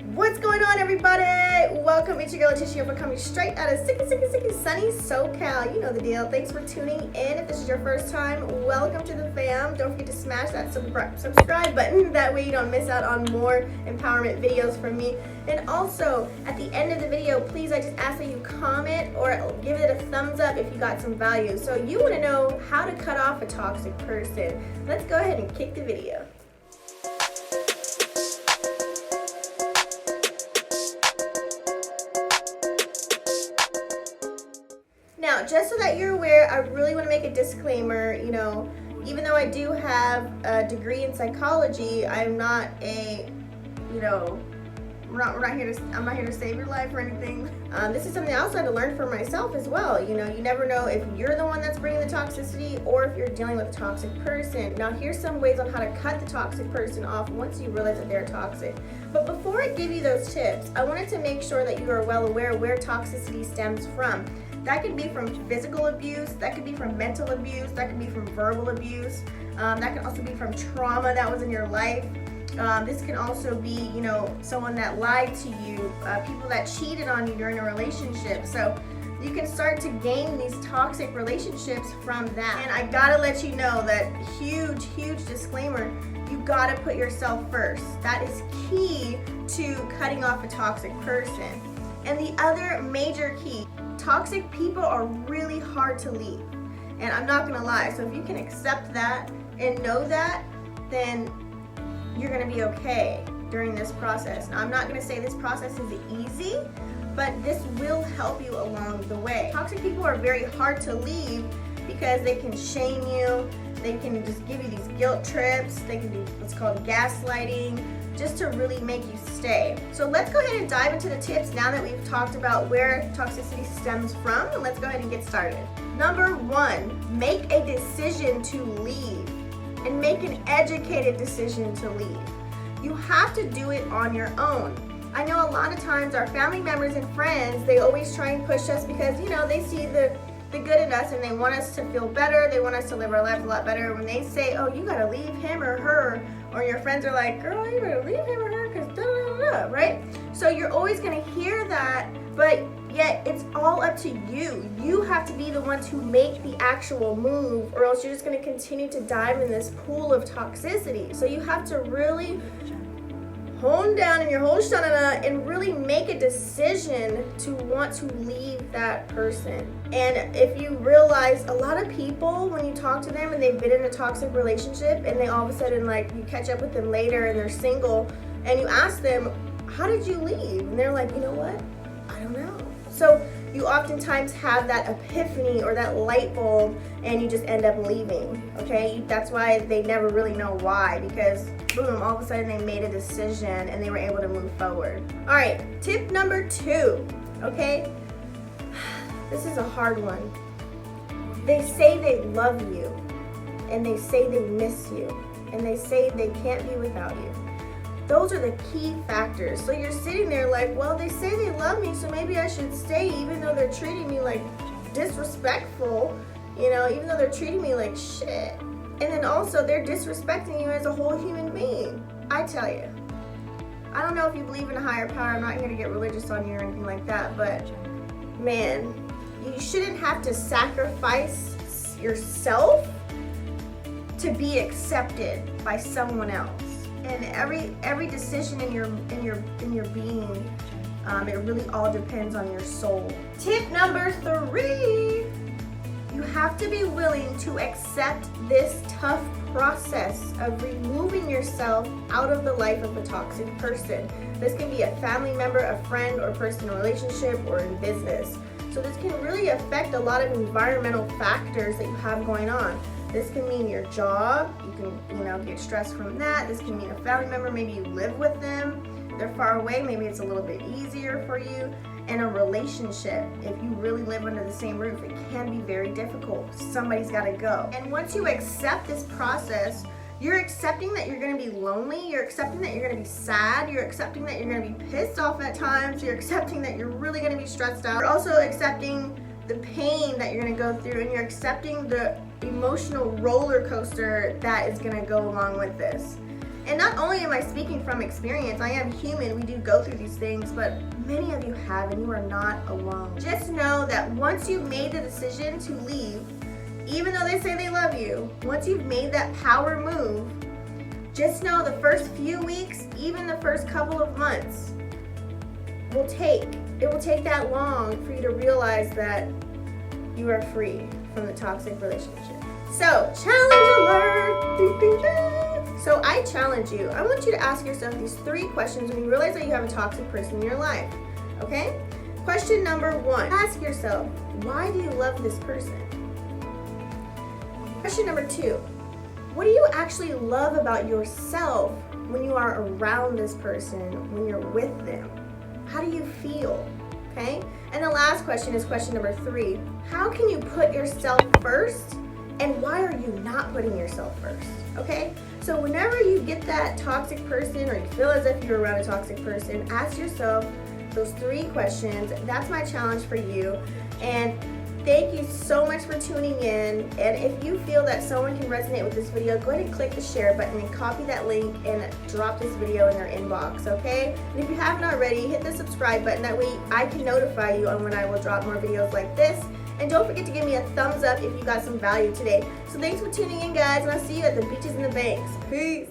What's going on, everybody? Welcome. It's your girl Latishayulfo coming straight out of sicky sunny SoCal. You know the deal. Thanks for tuning in. If this is your first time, welcome to the fam. Don't forget to smash that subscribe button. That way you don't miss out on more empowerment videos from me. And also, at the end of the video, please, I just ask that you comment or give it a thumbs up if you got some value. So you want to know how to cut off a toxic person. Let's go ahead and kick the video. Now, just so that you're aware, I really want to make a disclaimer. Even though I do have a degree in psychology, I'm not I'm not here to save your life or anything. This is something I also had to learn for myself as well. You never know if you're the one that's bringing the toxicity or if you're dealing with a toxic person. Now, here's some ways on how to cut the toxic person off once you realize that they're toxic. But before I give you those tips, I wanted to make sure that you are well aware where toxicity stems from. That could be from physical abuse, that could be from mental abuse, that could be from verbal abuse, that can also be from trauma that was in your life. This can also be, someone that lied to you, people that cheated on you during a relationship. So you can start to gain these toxic relationships from that. And I gotta let you know that huge disclaimer, you gotta put yourself first. That is key to cutting off a toxic person. And the other major key, toxic people are really hard to leave. And I'm not gonna lie, so if you can accept that and know that, then you're gonna be okay during this process. Now, I'm not gonna say this process is easy, but this will help you along the way. Toxic people are very hard to leave because they can shame you, they can just give you these guilt trips, they can do what's called gaslighting, just to really make you stay. So let's go ahead and dive into the tips now that we've talked about where toxicity stems from, and let's go ahead and get started. Number one, make a decision to leave, and make an educated decision to leave. You have to do it on your own. I know a lot of times our family members and friends, they always try and push us because, they see the good in us and they want us to feel better, they want us to live our lives a lot better. When they say, oh, you gotta leave him or her, or your friends are like, girl, you better leave him or her because da-da-da-da, right? So you're always gonna hear that, but yet it's all up to you. You have to be the one to make the actual move, or else you're just gonna continue to dive in this pool of toxicity. So you have to really hone down in your whole shanana and really make a decision to want to leave that person. And if you realize, a lot of people, when you talk to them and they've been in a toxic relationship and they all of a sudden, you catch up with them later and they're single and you ask them, how did you leave? And they're like, you know what? I don't know. So you oftentimes have that epiphany or that light bulb and you just end up leaving, okay? That's why they never really know why, because boom, all of a sudden they made a decision and they were able to move forward. All right, tip number 2, okay? This is a hard one. They say they love you and they say they miss you and they say they can't be without you. Those are the key factors. So you're sitting there like, well, they say they love me, so maybe I should stay even though they're treating me like disrespectful, even though they're treating me like shit. And then also they're disrespecting you as a whole human being. I tell you, I don't know if you believe in a higher power. I'm not here to get religious on you or anything like that, but man, you shouldn't have to sacrifice yourself to be accepted by someone else. And every decision in your being, it really all depends on your soul. Tip number 3, you have to be willing to accept this tough process of removing yourself out of the life of a toxic person. This can be a family member, a friend, or person in a relationship, or in business. So this can really affect a lot of environmental factors that you have going on. This can mean your job, you can get stressed from that. This can mean a family member, maybe you live with them, they're far away, maybe it's a little bit easier for you. And a relationship, if you really live under the same roof, it can be very difficult. Somebody's gotta go. And once you accept this process, you're accepting that you're gonna be lonely, you're accepting that you're gonna be sad, you're accepting that you're gonna be pissed off at times, you're accepting that you're really gonna be stressed out. You're also accepting the pain that you're gonna go through, and you're accepting the emotional roller coaster that is gonna go along with this. And not only am I speaking from experience, I am human, we do go through these things, but many of you have, and you are not alone. Just know that once you've made the decision to leave, even though they say they love you, once you've made that power move, just know the first few weeks, even the first couple of months, it will take that long for you to realize that you are free from the toxic relationship. So, challenge alert! So I challenge you. I want you to ask yourself these 3 questions when you realize that you have a toxic person in your life, okay? Question number 1, ask yourself, why do you love this person? Question number 2, what do you actually love about yourself when you are around this person, when you're with them? How do you feel? Okay? And the last question is question number 3. How can you put yourself first, and why are you not putting yourself first? Okay? So whenever you get that toxic person or you feel as if you're around a toxic person, ask yourself those 3 questions. That's my challenge for you. And thank you so much for tuning in. And if you feel that someone can resonate with this video, go ahead and click the share button and copy that link and drop this video in their inbox, okay? And if you haven't already, hit the subscribe button. That way I can notify you on when I will drop more videos like this. And don't forget to give me a thumbs up if you got some value today. So thanks for tuning in, guys, and I'll see you at the beaches and the banks. Peace.